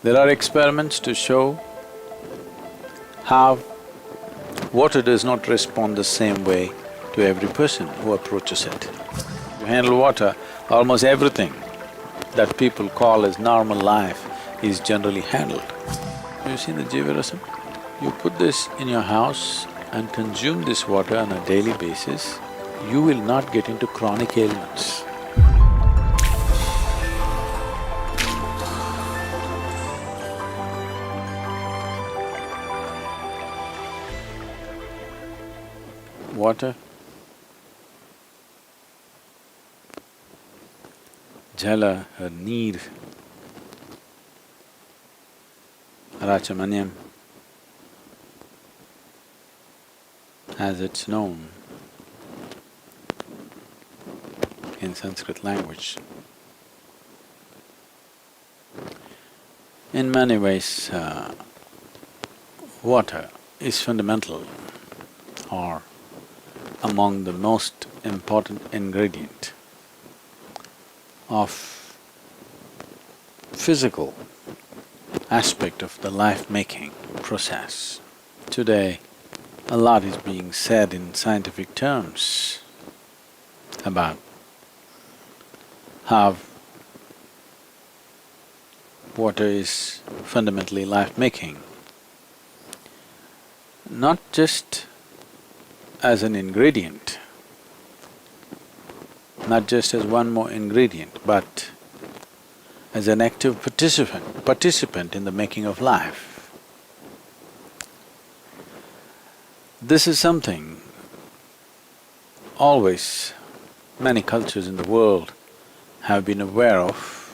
There are experiments to show how water does not respond the same way to every person who approaches it. To handle water, almost everything that people call as normal life is generally handled. Have you seen the Jivarasam? You put this in your house and consume this water on a daily basis, you will not get into chronic ailments. Water, jala or neer, rachamanyam, as it's known in Sanskrit language. In many ways, water is fundamental or among the most important ingredient of physical aspect of the life-making process. Today, a lot is being said in scientific terms about how water is fundamentally life-making, not just as an ingredient, not just as one more ingredient, but as an active participant in the making of life. This is something always many cultures in the world have been aware of,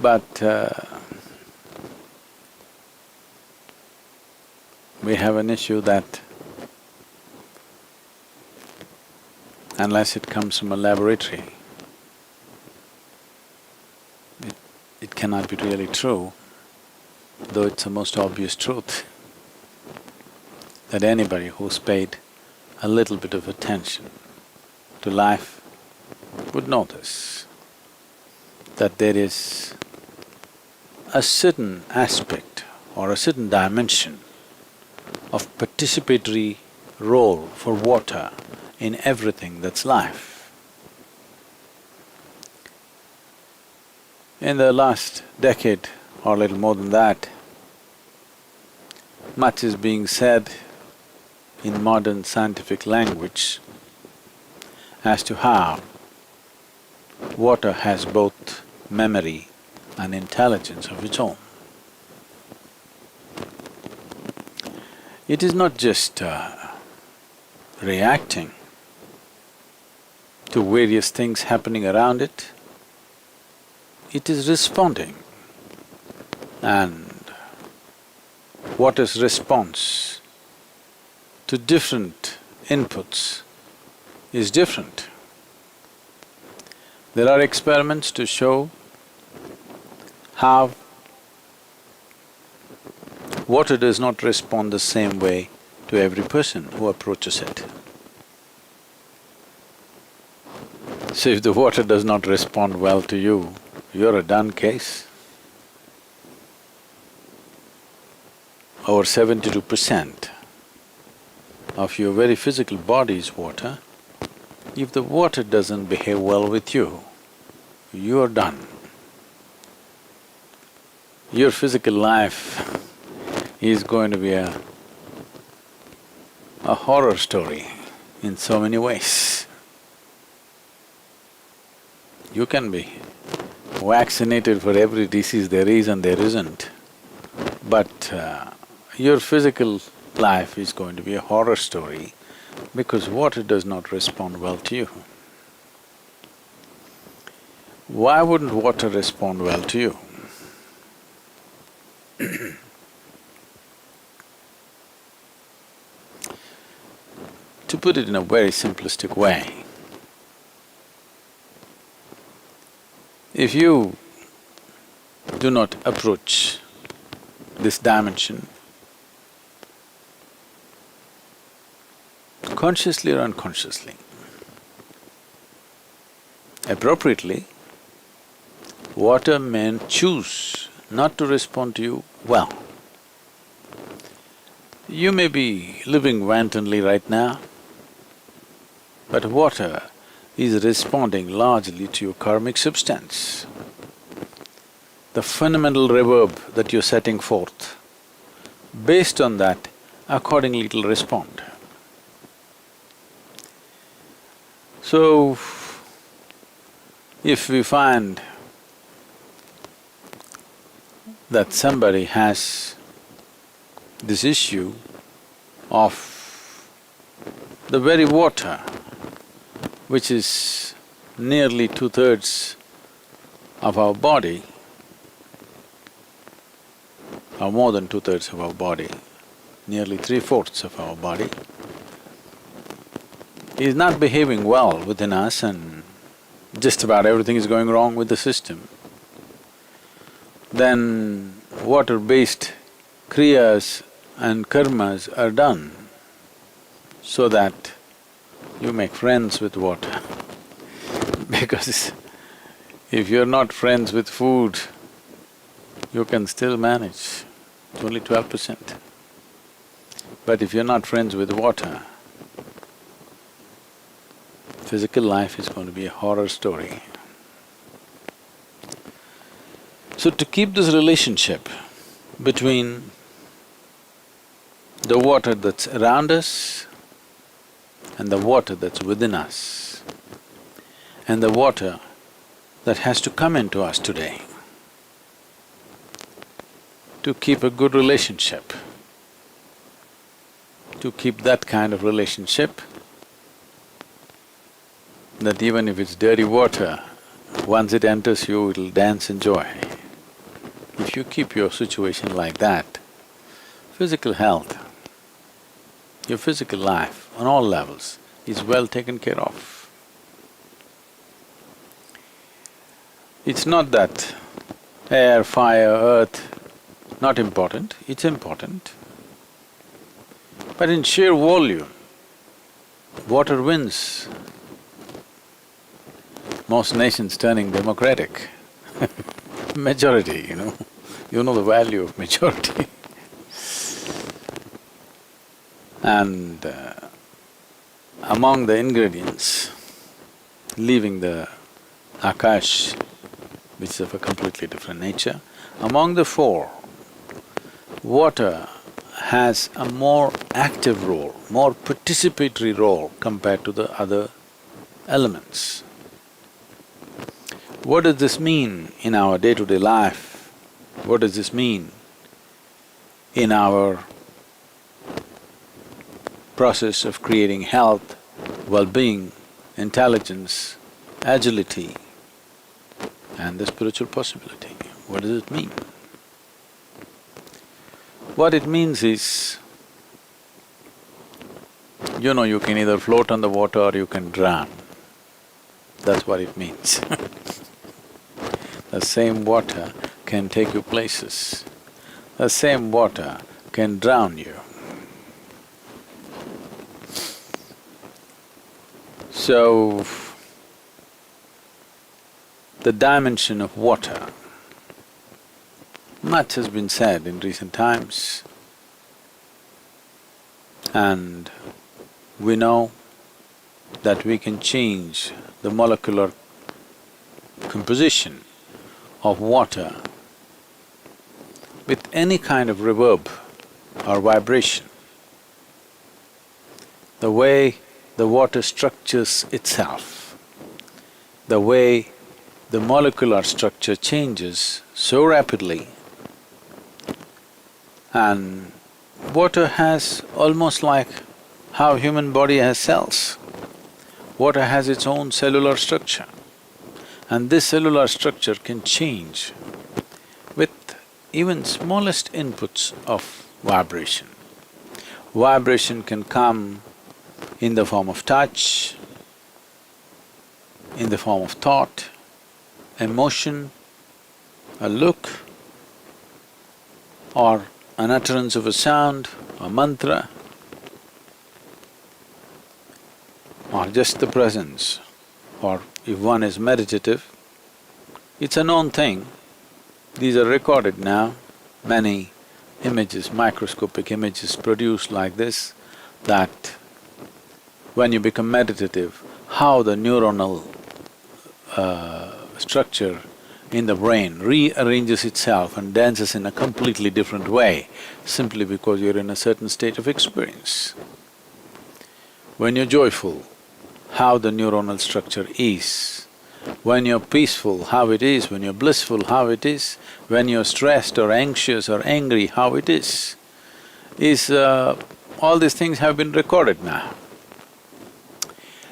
but we have an issue that unless it comes from a laboratory, it cannot be really true, though it's the most obvious truth that anybody who's paid a little bit of attention to life would notice that there is a certain aspect or a certain dimension of participatory role for water in everything that's life. In the last decade or a little more than that, much is being said in modern scientific language as to how water has both memory and intelligence of its own. It is not just reacting to various things happening around it, it is responding, and water's response to different inputs is different. There are experiments to show how water does not respond the same way to every person who approaches it. So if the water does not respond well to you, you're a done case. Over 72% of your very physical body is water. If the water doesn't behave well with you, you're done. Your physical life is going to be a horror story in so many ways. You can be vaccinated for every disease there is and there isn't, but your physical life is going to be a horror story because water does not respond well to you. Why wouldn't water respond well to you? To put it in a very simplistic way, if you do not approach this dimension consciously or unconsciously, appropriately, water may choose not to respond to you well. You may be living wantonly right now, but water is responding largely to your karmic substance. The fundamental reverb that you're setting forth, based on that, accordingly it'll respond. So, if we find that somebody has this issue of the very water which is nearly 2/3 of our body, or more than 2/3 of our body, nearly 3/4 of our body, is not behaving well within us and just about everything is going wrong with the system, then water-based kriyas and karmas are done so that you make friends with water. Because if you're not friends with food, you can still manage, it's only 12%. But if you're not friends with water, physical life is going to be a horror story. So to keep this relationship between the water that's around us and the water that's within us and the water that has to come into us today, to keep a good relationship, to keep that kind of relationship, that even if it's dirty water, once it enters you, it'll dance in joy. If you keep your situation like that, physical health, your physical life on all levels is well taken care of. It's not that air, fire, earth, not important, it's important. But in sheer volume, water wins. Most nations turning democratic majority, you know the value of majority. And among the ingredients, leaving the akash, which is of a completely different nature, among the four, water has a more active role, more participatory role compared to the other elements. What does this mean in our day-to-day life? What does this mean in our process of creating health, well-being, intelligence, agility, and the spiritual possibility? What does it mean? What it means is, you can either float on the water or you can drown. That's what it means. The same water can take you places. The same water can drown you. So, the dimension of water, much has been said in recent times, and we know that we can change the molecular composition of water with any kind of reverb or vibration. The way the water structures itself, the way the molecular structure changes so rapidly, and water has almost like how human body has cells. Water has its own cellular structure, and this cellular structure can change with even smallest inputs of vibration. Vibration can come in the form of touch, in the form of thought, emotion, a look, or an utterance of a sound, a mantra, or just the presence, or if one is meditative, It's a known thing. These are recorded now, many images, microscopic images produced like this, that when you become meditative, how the neuronal structure in the brain rearranges itself and dances in a completely different way, simply because you're in a certain state of experience. When you're joyful, how the neuronal structure is. When you're peaceful, how it is. When you're blissful, how it is. When you're stressed or anxious or angry, how it is. All these things have been recorded now.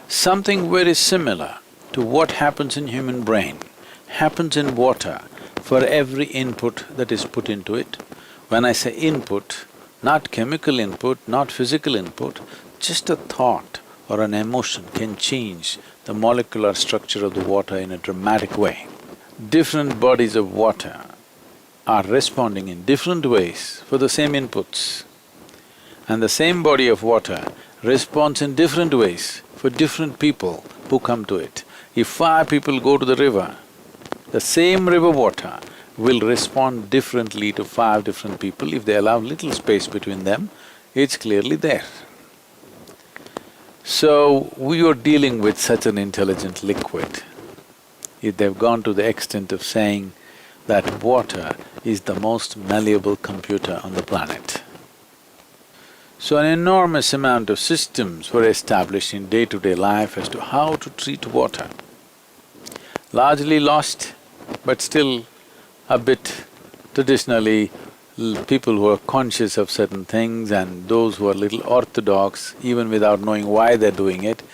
Something very similar to what happens in human brain happens in water for every input that is put into it. When I say input, not chemical input, not physical input, just a thought or an emotion can change the molecular structure of the water in a dramatic way. Different bodies of water are responding in different ways for the same inputs. And the same body of water responds in different ways for different people who come to it. If 5 people go to the river, the same river water will respond differently to 5 different people. If they allow little space between them, it's clearly there. So, we are dealing with such an intelligent liquid. If they've gone to the extent of saying that water is the most malleable computer on the planet. So an enormous amount of systems were established in day-to-day life as to how to treat water. Largely lost, but still a bit traditionally, people who are conscious of certain things and those who are little orthodox, even without knowing why they're doing it,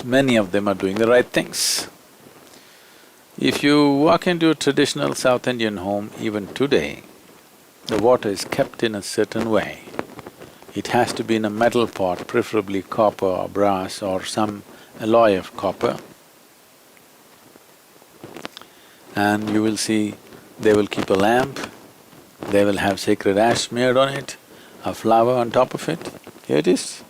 many of them are doing the right things. If you walk into a traditional South Indian home, even today, the water is kept in a certain way. It has to be in a metal pot, preferably copper or brass or some alloy of copper. And you will see they will keep a lamp, they will have sacred ash smeared on it, a flower on top of it. Here it is.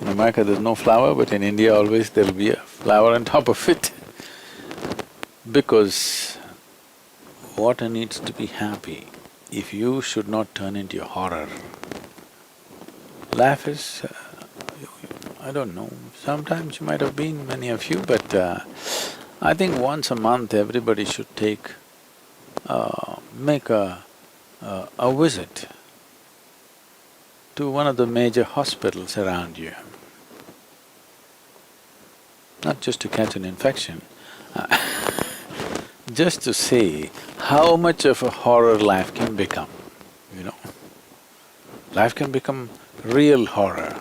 In America there's no flower, but in India always there'll be a flower on top of it. Because water needs to be happy. If you should not turn into a horror, life is… I don't know, sometimes you might have been, many of you, but I think once a month everybody should make a visit to one of the major hospitals around you. Not just to catch an infection, just to see how much of a horror life can become, you know. Life can become real horror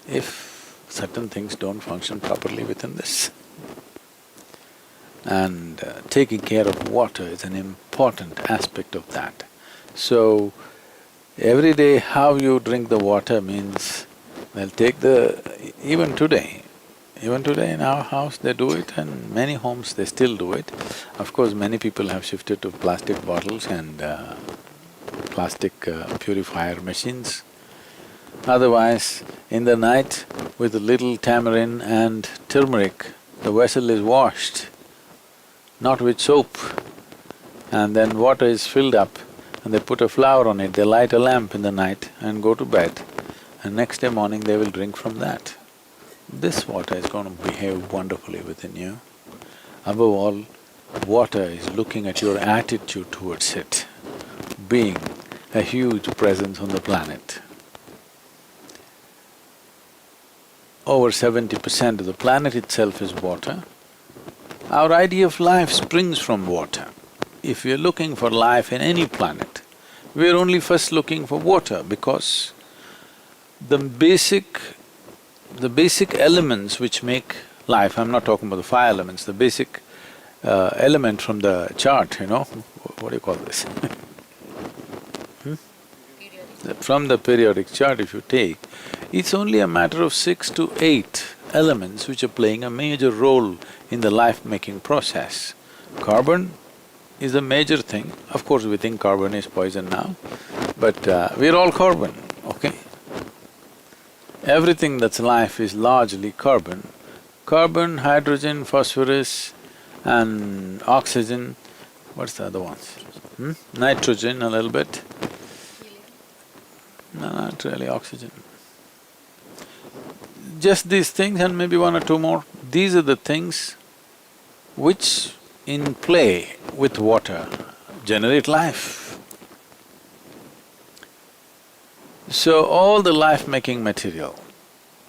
if certain things don't function properly within this. And taking care of water is an important aspect of that. So, every day how you drink the water means, well, even today in our house they do it, and many homes they still do it. Of course, many people have shifted to plastic bottles and plastic purifier machines. Otherwise, in the night, with a little tamarind and turmeric, the vessel is washed, not with soap. And then water is filled up and they put a flower on it, they light a lamp in the night and go to bed. And next day morning they will drink from that. This water is going to behave wonderfully within you. Above all, water is looking at your attitude towards it, being a huge presence on the planet. Over 70% of the planet itself is water. Our idea of life springs from water. If we are looking for life in any planet, we are only first looking for water because the basic elements which make life, I'm not talking about the 5 elements, the basic element from the chart, you know, what do you call this? From the periodic chart if you take, it's only a matter of 6 to 8 elements which are playing a major role in the life-making process. Carbon is a major thing. Of course, we think carbon is poison now, but we're all carbon, okay? Everything that's life is largely carbon. Carbon, hydrogen, phosphorus and oxygen, what's the other ones? Nitrogen a little bit. No, not really oxygen. Just these things and maybe one or two more. These are the things which in play with water generate life. So all the life-making material,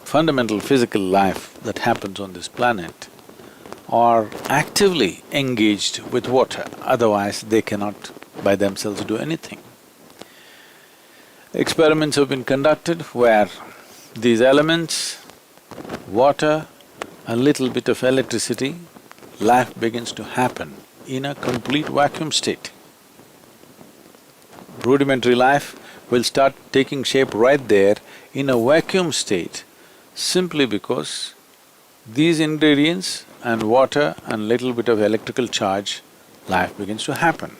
fundamental physical life that happens on this planet are actively engaged with water, otherwise they cannot by themselves do anything. Experiments have been conducted where these elements, water, a little bit of electricity, life begins to happen in a complete vacuum state. Rudimentary life will start taking shape right there in a vacuum state simply because these ingredients and water and little bit of electrical charge, life begins to happen.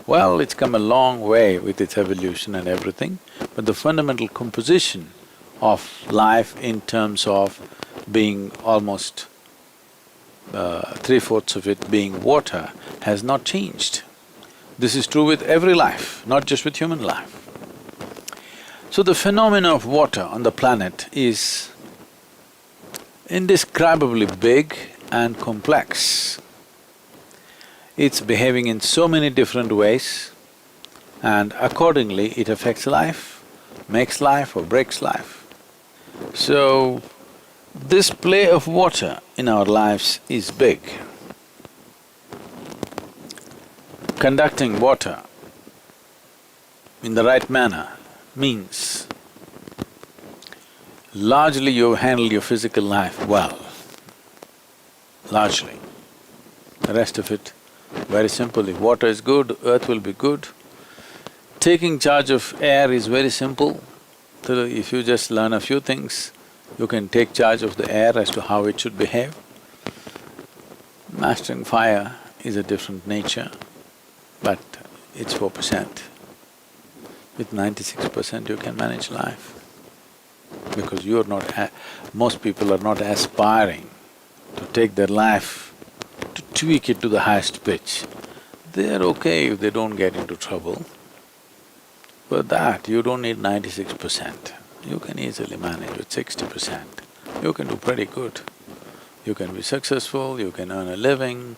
Well, it's come a long way with its evolution and everything, but the fundamental composition of life in terms of being almost 3/4 of it being water has not changed. This is true with every life, not just with human life. So the phenomena of water on the planet is indescribably big and complex. It's behaving in so many different ways and accordingly it affects life, makes life or breaks life. So, this play of water in our lives is big. Conducting water in the right manner means largely you handle your physical life well, largely. The rest of it, very simple, if water is good, earth will be good. Taking charge of air is very simple. So if you just learn a few things, you can take charge of the air as to how it should behave. Mastering fire is a different nature, but it's 4%. With 96% you can manage life. Because you're not… most people are not aspiring to take their life, to tweak it to the highest pitch. They're okay if they don't get into trouble. For that, you don't need 96%. You can easily manage with 60%. You can do pretty good. You can be successful, you can earn a living,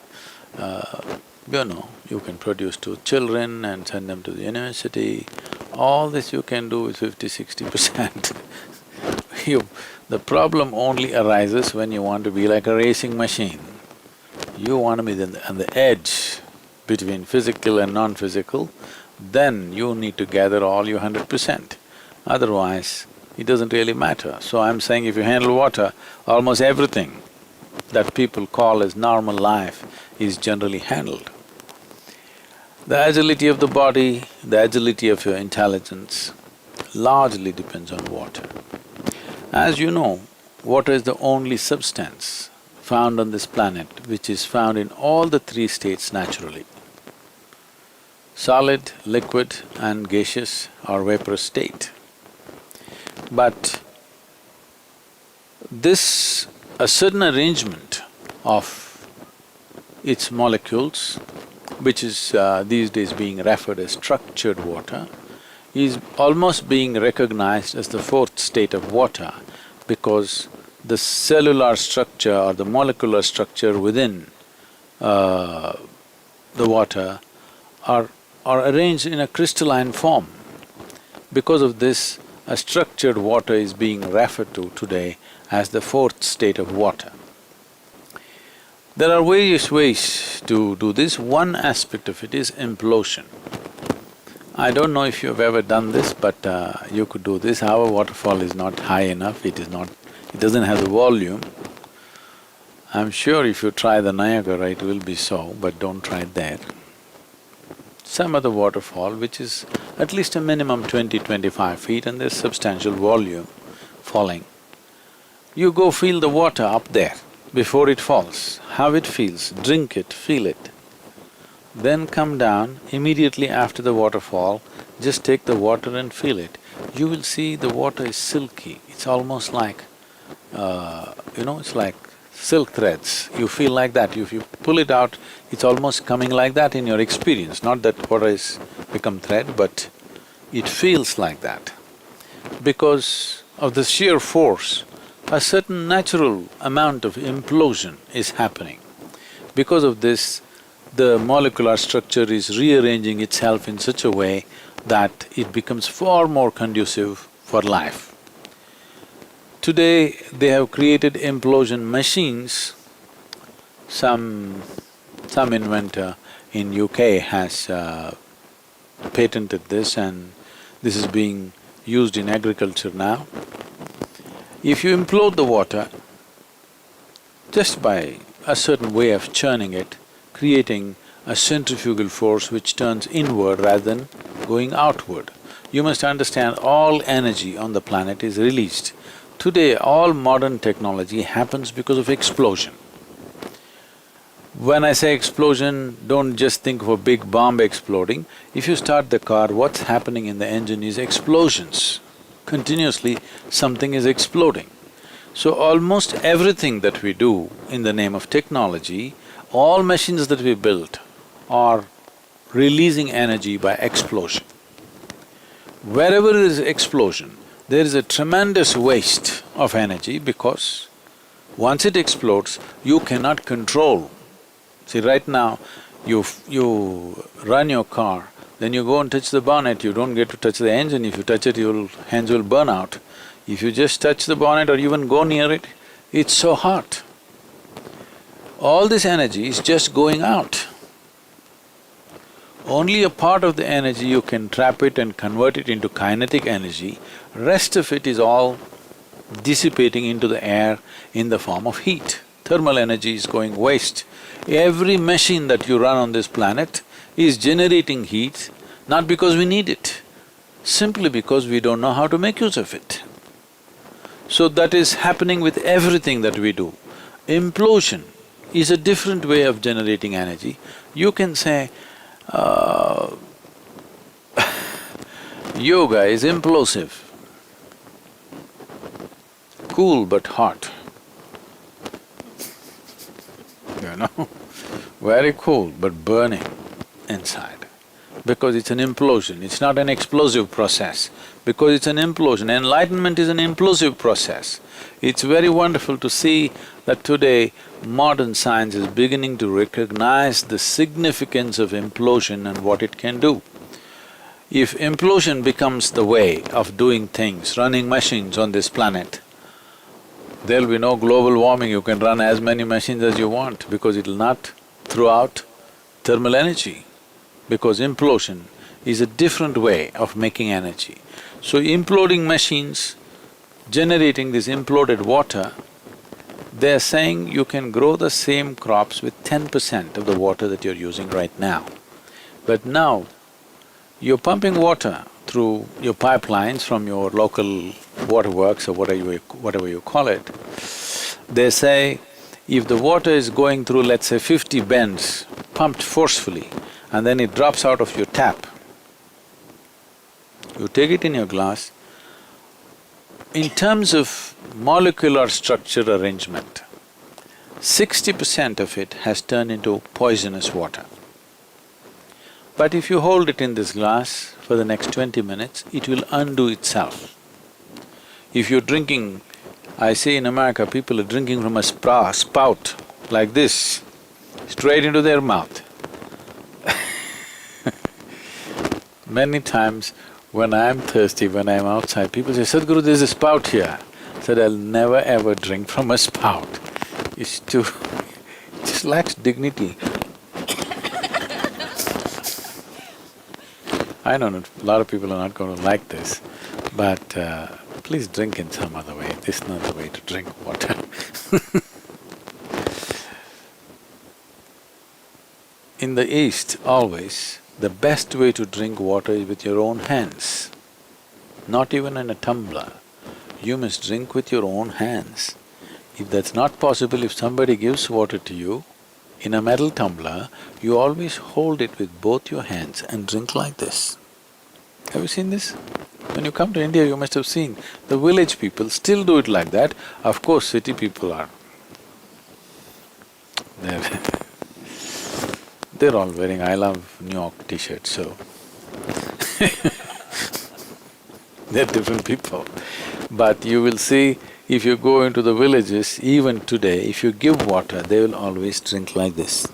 you can produce 2 children and send them to the university. All this you can do with 50–60%. The problem only arises when you want to be like a racing machine. You want to be on the edge between physical and non-physical, then you need to gather all your 100%. Otherwise, it doesn't really matter. So I'm saying if you handle water, almost everything that people call as normal life is generally handled. The agility of the body, the agility of your intelligence largely depends on water. As you know, water is the only substance found on this planet which is found in all the 3 states naturally. Solid, liquid and gaseous or vaporous state. But a certain arrangement of its molecules, which is these days being referred as structured water, is almost being recognized as the 4th state of water because the cellular structure or the molecular structure within the water are arranged in a crystalline form. Because of this, a structured water is being referred to today as the 4th state of water. There are various ways to do this. One aspect of it is implosion. I don't know if you've ever done this, but you could do this. Our waterfall is not high enough, it doesn't have the volume. I'm sure if you try the Niagara, it will be so, but don't try it there. Some other waterfall which is at least a minimum 20–25 feet and there's substantial volume falling. You go feel the water up there before it falls, how it feels, drink it, feel it. Then come down immediately after the waterfall, just take the water and feel it. You will see the water is silky, it's almost like, it's like silk threads, you feel like that. If you pull it out, it's almost coming like that in your experience, not that water has become thread, but it feels like that. Because of the sheer force, a certain natural amount of implosion is happening. Because of this, the molecular structure is rearranging itself in such a way that it becomes far more conducive for life. Today, they have created implosion machines. Some inventor in UK has patented this, and this is being used in agriculture now. If you implode the water, just by a certain way of churning it, creating a centrifugal force which turns inward rather than going outward. You must understand all energy on the planet is released. Today, all modern technology happens because of explosion. When I say explosion, don't just think of a big bomb exploding. If you start the car, what's happening in the engine is explosions. Continuously, something is exploding. So almost everything that we do in the name of technology, all machines that we built are releasing energy by explosion. Wherever there is explosion, there is a tremendous waste of energy because once it explodes, you cannot control. See, right now, you run your car, then you go and touch the bonnet, you don't get to touch the engine. If you touch it, your hands will burn out. If you just touch the bonnet or even go near it, it's so hot. All this energy is just going out. Only a part of the energy you can trap it and convert it into kinetic energy, rest of it is all dissipating into the air in the form of heat. Thermal energy is going waste. Every machine that you run on this planet is generating heat, not because we need it, simply because we don't know how to make use of it. So that is happening with everything that we do. Implosion is a different way of generating energy. You can say, yoga is implosive, cool but hot. You know, very cool but burning inside. Because it's an implosion, it's not an explosive process. Because it's an implosion, enlightenment is an implosive process. It's very wonderful to see that today modern science is beginning to recognize the significance of implosion and what it can do. If implosion becomes the way of doing things, running machines on this planet, there'll be no global warming, you can run as many machines as you want because it'll not throw out thermal energy. Because implosion is a different way of making energy. So imploding machines, generating this imploded water, they're saying you can grow the same crops with 10% of the water that you're using right now. But now, you're pumping water through your pipelines from your local waterworks or whatever you call it. They say, if the water is going through, let's say 50 bends, pumped forcefully, and then it drops out of your tap, you take it in your glass, in terms of molecular structure arrangement, 60% of it has turned into poisonous water. But if you hold it in this glass for the next 20 minutes, it will undo itself. If you're drinking, I see in America, people are drinking from a spout like this, straight into their mouth. Many times when I'm thirsty, when I'm outside, people say, Sadhguru, there's a spout here. I said, I'll never ever drink from a spout. It's too… it just lacks dignity. I know a lot of people are not going to like this, but please drink in some other way. This is not the way to drink water. In the East, always, the best way to drink water is with your own hands, not even in a tumbler. You must drink with your own hands. If that's not possible, if somebody gives water to you in a metal tumbler, you always hold it with both your hands and drink like this. Have you seen this? When you come to India, you must have seen the village people still do it like that. Of course, city people are They're they're all wearing I Love New York t-shirts, so they're different people. But you will see, if you go into the villages, even today, if you give water, they will always drink like this.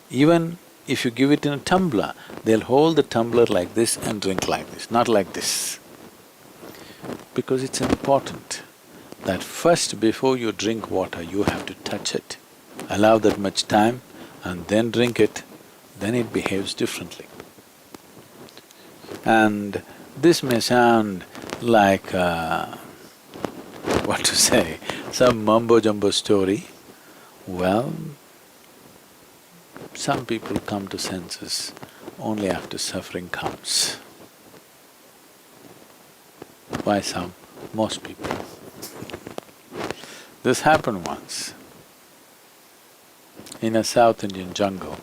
Even if you give it in a tumbler, they'll hold the tumbler like this and drink like this, not like this. Because it's important that first, before you drink water, you have to touch it. Allow that much time and then drink it, then it behaves differently. And this may sound like what to say, some mumbo-jumbo story. Well, some people come to senses only after suffering comes. Why some? Most people. This happened once in a South Indian jungle.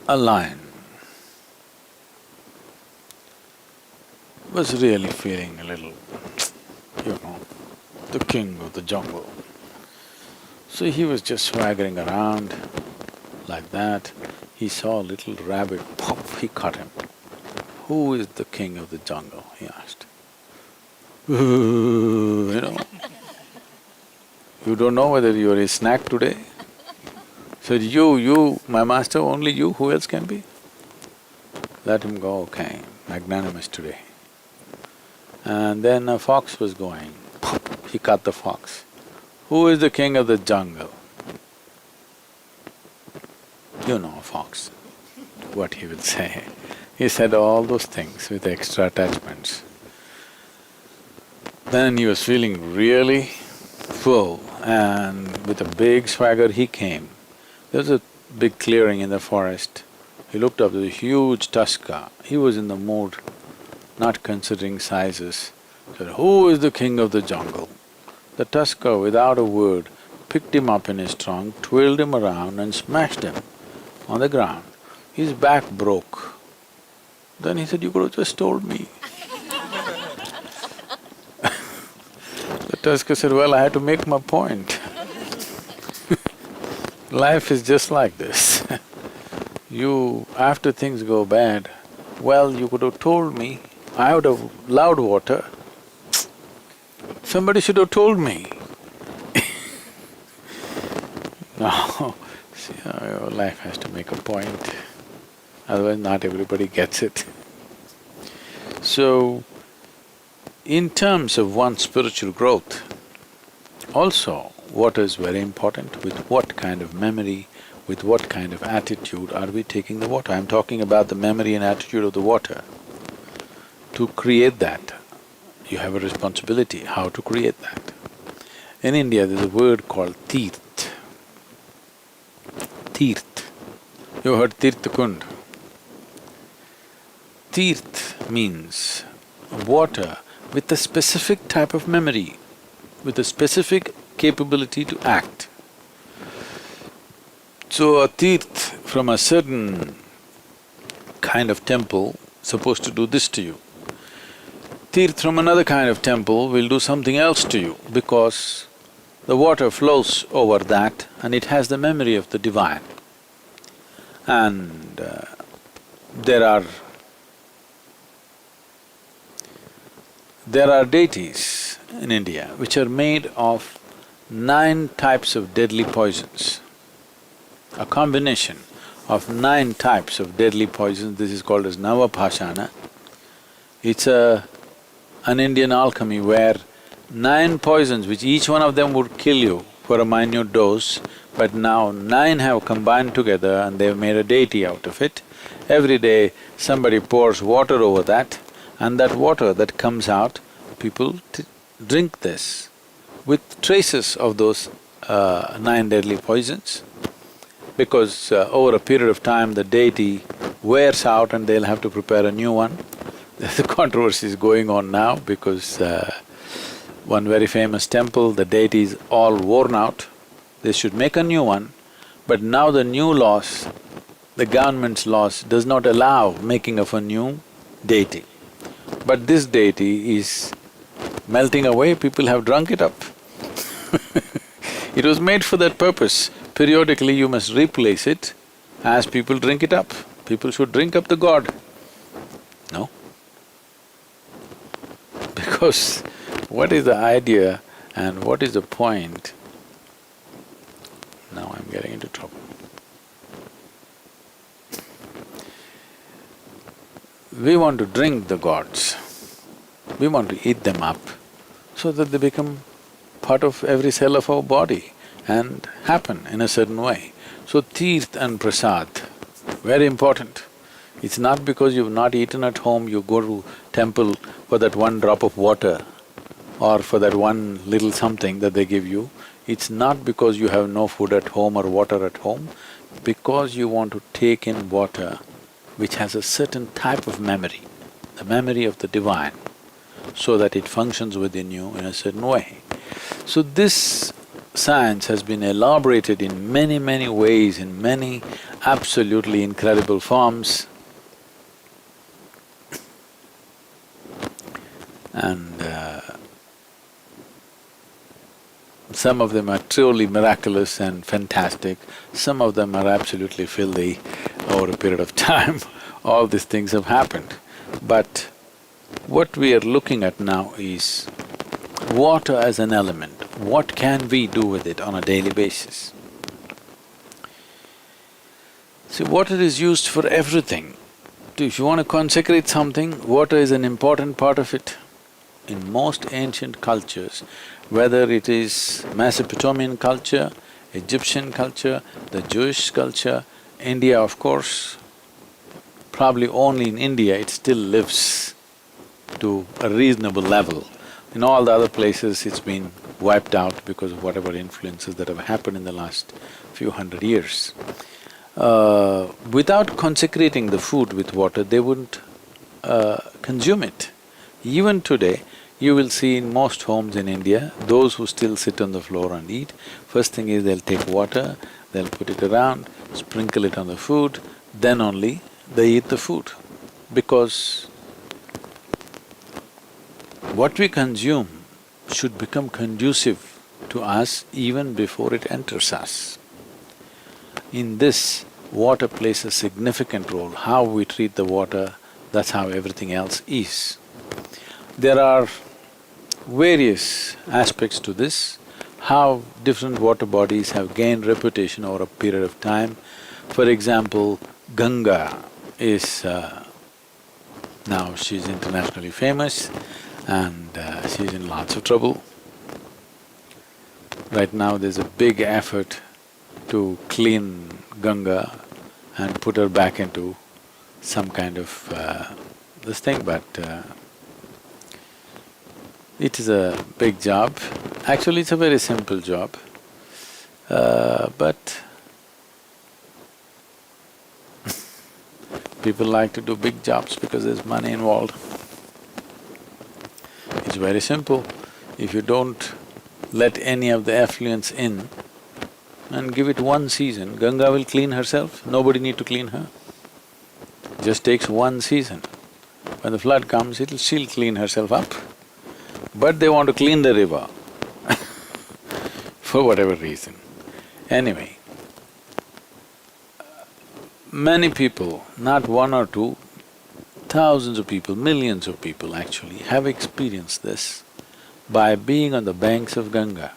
A lion was really feeling a little, the king of the jungle. So he was just swaggering around like that. He saw a little rabbit, pop, he caught him. "Who is the king of the jungle?" he asked. You know, "You don't know whether you're a snack today?" Said, you, my master, only you, who else can be?" Let him go, okay, magnanimous today. And then a fox was going, pop, he caught the fox. "Who is the king of the jungle?" You know a fox, what he will say. He said all those things with extra attachments. Then he was feeling really full, and with a big swagger he came. There was a big clearing in the forest. He looked up, there was a huge tusker. He was in the mood, not considering sizes. Said, "Who is the king of the jungle?" The tusker, without a word, picked him up in his trunk, twirled him around and smashed him on the ground. His back broke. Then he said, "You could have just told me." The tusker said, "Well, I had to make my point." Life is just like this. After things go bad, "Well, you could have told me, I would have loved water. Somebody should have told me." No, see, your life has to make a point, otherwise not everybody gets it. So, in terms of one's spiritual growth, also water is very important. With what kind of memory, with what kind of attitude are we taking the water? I'm talking about the memory and attitude of the water. To create that, you have a responsibility, how to create that. In India, there's a word called teert. Teert. You heard Tirth Kund? Teert means water with a specific type of memory, with a specific capability to act. So a teert from a certain kind of temple supposed to do this to you. Teert from another kind of temple will do something else to you because the water flows over that and it has the memory of the divine. And there are deities in India which are made of 9 types of deadly poisons. A combination of 9 types of deadly poisons, this is called as Navapashana. It's an Indian alchemy where 9 poisons, which each one of them would kill you for a minute dose, but now 9 have combined together and they've made a deity out of it. Every day somebody pours water over that, and that water that comes out, people drink this with traces of those 9 deadly poisons. Because over a period of time the deity wears out and they'll have to prepare a new one. The controversy is going on now because one very famous temple, the deity is all worn out. They should make a new one, but now the new laws, the government's laws does not allow making of a new deity. But this deity is melting away, people have drunk it up. It was made for that purpose. Periodically you must replace it as people drink it up. People should drink up the god. No? Because what is the idea and what is the point? Now I'm getting into trouble. We want to drink the gods. We want to eat them up so that they become part of every cell of our body and happen in a certain way. So tirth and prasad, very important. It's not because you've not eaten at home, you go to temple for that one drop of water or for that one little something that they give you. It's not because you have no food at home or water at home, because you want to take in water which has a certain type of memory, the memory of the divine, so that it functions within you in a certain way. So this science has been elaborated in many, many ways, in many absolutely incredible forms. And some of them are truly miraculous and fantastic, some of them are absolutely filthy over a period of time. All these things have happened. But what we are looking at now is water as an element. What can we do with it on a daily basis? See, water is used for everything. If you want to consecrate something, water is an important part of it. In most ancient cultures, whether it is Mesopotamian culture, Egyptian culture, the Jewish culture, India of course, probably only in India it still lives to a reasonable level. In all the other places it's been wiped out because of whatever influences that have happened in the last few hundred years. Without consecrating the food with water, they wouldn't consume it. Even today, you will see in most homes in India, those who still sit on the floor and eat, first thing is they'll take water, they'll put it around, sprinkle it on the food, then only they eat the food. Because what we consume should become conducive to us even before it enters us. In this, water plays a significant role. How we treat the water, that's how everything else is. There are various aspects to this, how different water bodies have gained reputation over a period of time. For example, Ganga is… now she's internationally famous and she's in lots of trouble. Right now there's a big effort to clean Ganga and put her back into some kind of this thing, but it is a big job. Actually, it's a very simple job, but people like to do big jobs because there's money involved. It's very simple. If you don't let any of the effluents in and give it one season, Ganga will clean herself, nobody need to clean her. Just takes one season. When the flood comes, she'll clean herself up. But they want to clean the river for whatever reason. Anyway, many people, not one or two, thousands of people, millions of people actually have experienced this by being on the banks of Ganga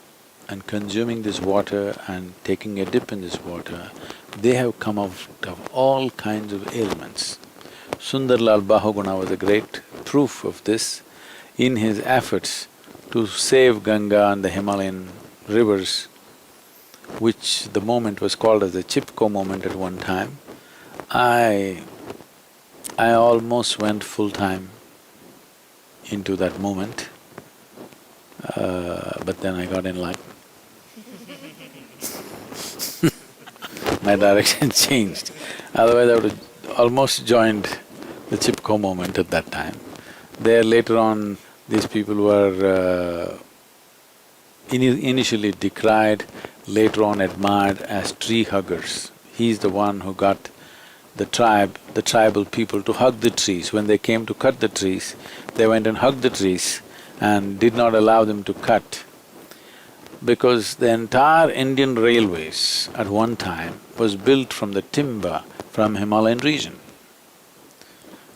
and consuming this water and taking a dip in this water. They have come out of all kinds of ailments. Sundarlal Bahuguna was a great proof of this. In his efforts to save Ganga and the Himalayan rivers, which the movement was called as the Chipko movement at one time, I almost went full-time into that movement, but then I got enlightened. My direction changed. Otherwise I would have almost joined the Chipko movement at that time. There later on, these people were initially decried, later on admired as tree huggers. He's the one who got the tribal people to hug the trees. When they came to cut the trees, they went and hugged the trees and did not allow them to cut. because the entire Indian railways at one time was built from the timber from Himalayan region.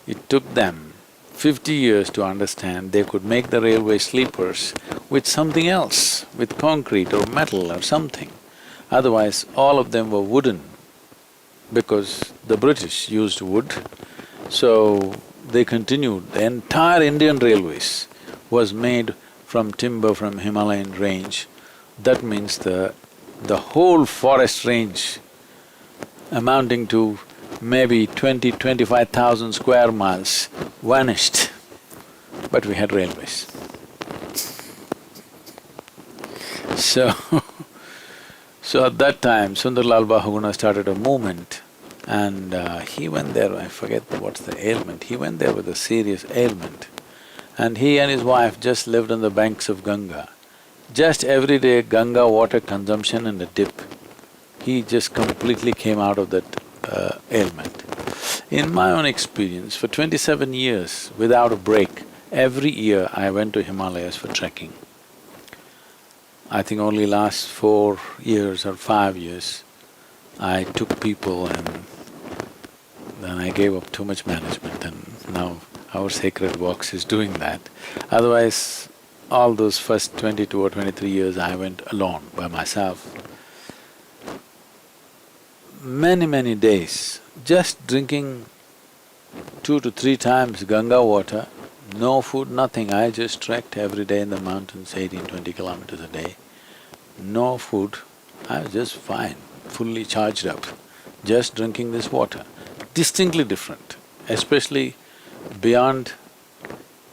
It took them 50 years to understand they could make the railway sleepers with something else, with concrete or metal or something. Otherwise, all of them were wooden because the British used wood. So they continued. The entire Indian railways was made from timber from Himalayan range. That means the whole forest range amounting to maybe 25,000 square miles vanished, but we had railways. So, so at that time, Sundarlal Bahuguna started a movement and he went there, I forget what's the ailment, he went there with a serious ailment. And he and his wife just lived on the banks of Ganga. Just every day Ganga water consumption and a dip, he just completely came out of that ailment. In my own experience, for 27 years, without a break, every year I went to Himalayas for trekking. I think only last 4 years or 5 years, I took people and then I gave up too much management and now our Sacred Walks is doing that. Otherwise, all those first 22 or 23 years I went alone, by myself. Many days, just drinking 2 to 3 times Ganga water, no food, nothing. I just trekked every day in the mountains, 18-20 kilometers a day. No food, I was just fine, fully charged up, just drinking this water. Distinctly different, especially beyond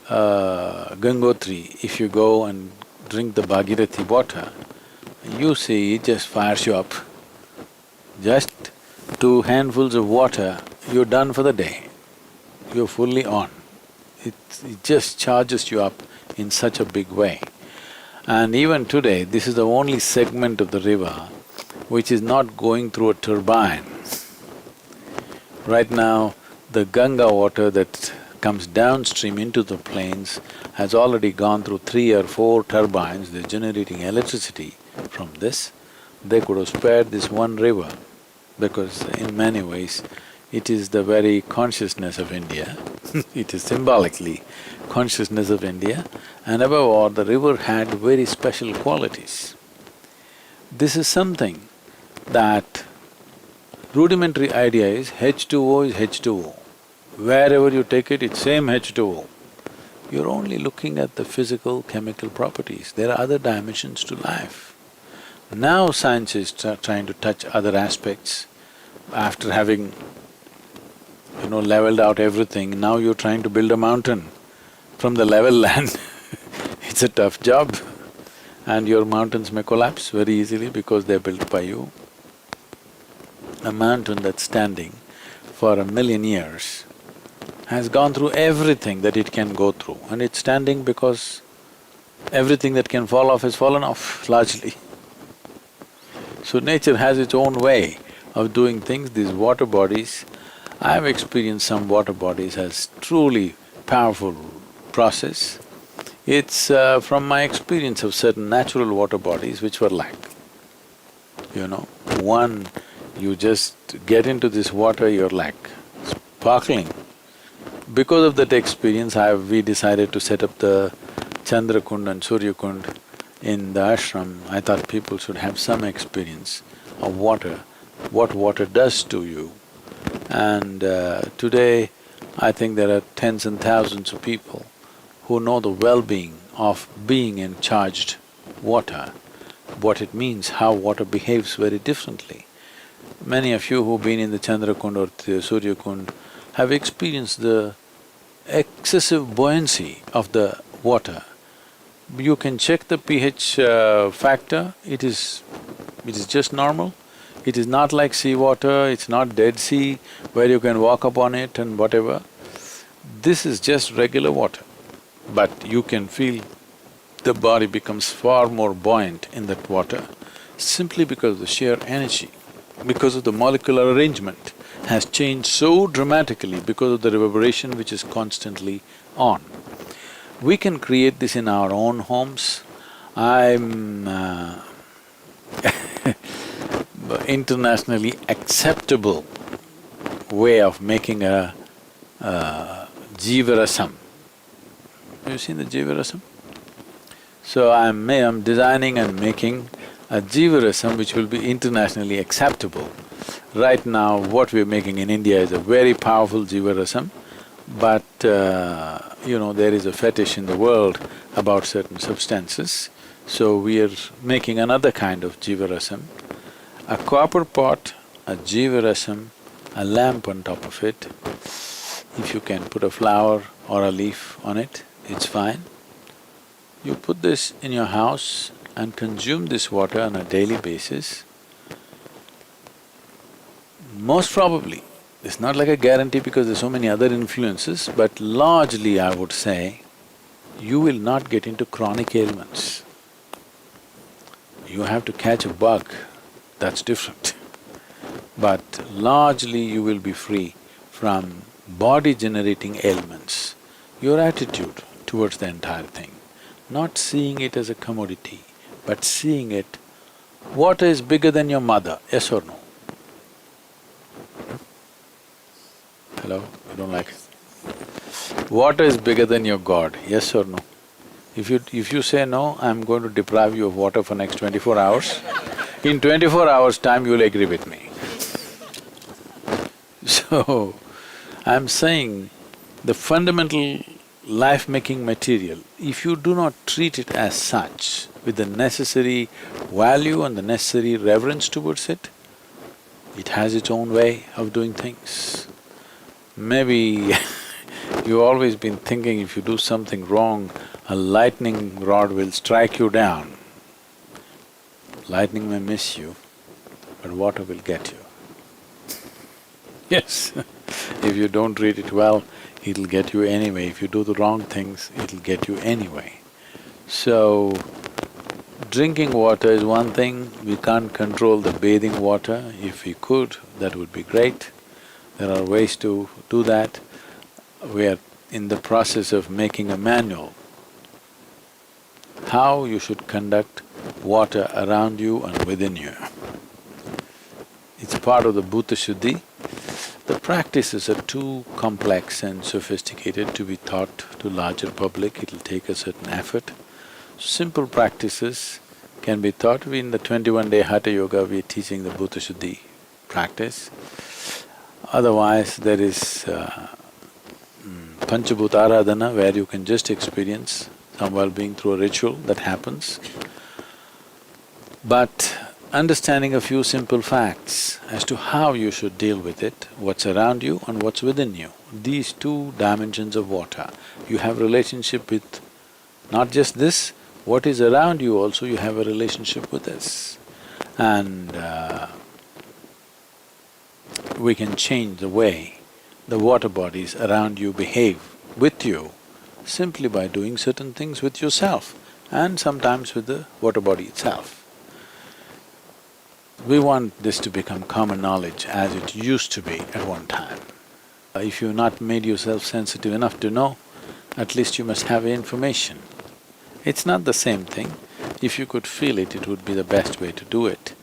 Gangotri, if you go and drink the Bhagirathi water, you see it just fires you up. Just 2 handfuls of water, you're done for the day. You're fully on. It just charges you up in such a big way. And even today, this is the only segment of the river which is not going through a turbine. Right now, the Ganga water that comes downstream into the plains has already gone through 3 or 4 turbines, they're generating electricity from this. They could have spared this one river because in many ways it is the very consciousness of India it is symbolically consciousness of India, and above all, the river had very special qualities. This is something that rudimentary idea is H2O is H2O. Wherever you take it, it's same H2O. You're only looking at the physical, chemical properties. There are other dimensions to life. Now science is trying to touch other aspects. After having, leveled out everything, now you're trying to build a mountain from the level land. It's a tough job and your mountains may collapse very easily because they're built by you. A mountain that's standing for 1,000,000 years has gone through everything that it can go through, and it's standing because everything that can fall off has fallen off largely. So nature has its own way of doing things. These water bodies, I've experienced some water bodies as truly powerful process. It's from my experience of certain natural water bodies which were like, one, you just get into this water, you're like sparkling. Because of that experience, we decided to set up the Chandrakund and Suryakund in the ashram. I thought people should have some experience of water, what water does to you. And today, I think there are tens and thousands of people who know the well-being of being in charged water, what it means, how water behaves very differently. Many of you who've been in the Chandrakund or the Suryakund have experienced the excessive buoyancy of the water. You can check the pH factor, it is just normal. It is not like seawater, it's not Dead Sea where you can walk upon it and whatever. This is just regular water, but you can feel the body becomes far more buoyant in that water simply because of the sheer energy, because of the molecular arrangement has changed so dramatically because of the reverberation which is constantly on. We can create this in our own homes. I'm internationally acceptable way of making a Jivarasam. Have you seen the Jivarasam? So I'm designing and making a Jivarasam which will be internationally acceptable. Right now, what we're making in India is a very powerful Jivarasam, but there is a fetish in the world about certain substances. So we are making another kind of Jivarasam, a copper pot, a Jivarasam, a lamp on top of it. If you can put a flower or a leaf on it, it's fine. You put this in your house and consume this water on a daily basis. Most probably, it's not like a guarantee because there's so many other influences, but largely I would say, you will not get into chronic ailments. You have to catch a bug, that's different. But largely you will be free from body-generating ailments. Your attitude towards the entire thing, not seeing it as a commodity, but seeing it, water is bigger than your mother, yes or no? Hello? You don't like it? Water is bigger than your God, yes or no? If you say no, I'm going to deprive you of water for next 24 hours, in 24 hours' time you'll agree with me. So, I'm saying the fundamental life-making material, if you do not treat it as such, with the necessary value and the necessary reverence towards it, it has its own way of doing things. Maybe you've always been thinking if you do something wrong, a lightning rod will strike you down. Lightning may miss you, but water will get you. Yes, if you don't treat it well, it'll get you anyway. If you do the wrong things, it'll get you anyway. So, drinking water is one thing, we can't control the bathing water. If we could, that would be great. There are ways to do that. We are in the process of making a manual how you should conduct water around you and within you. It's part of the Bhuta Shuddhi. The practices are too complex and sophisticated to be taught to larger public, it'll take a certain effort. Simple practices can be taught. In the 21-day Hatha Yoga, we're teaching the Bhuta Shuddhi practice. Otherwise, there is Panchabhuta Aradhana where you can just experience some well-being through a ritual that happens. But understanding a few simple facts as to how you should deal with it, what's around you and what's within you. These two dimensions of water, you have relationship with not just this, what is around you also you have a relationship with this. And we can change the way the water bodies around you behave with you simply by doing certain things with yourself and sometimes with the water body itself. We want this to become common knowledge as it used to be at one time. If you've not made yourself sensitive enough to know, at least you must have information. It's not the same thing. If you could feel it, it would be the best way to do it.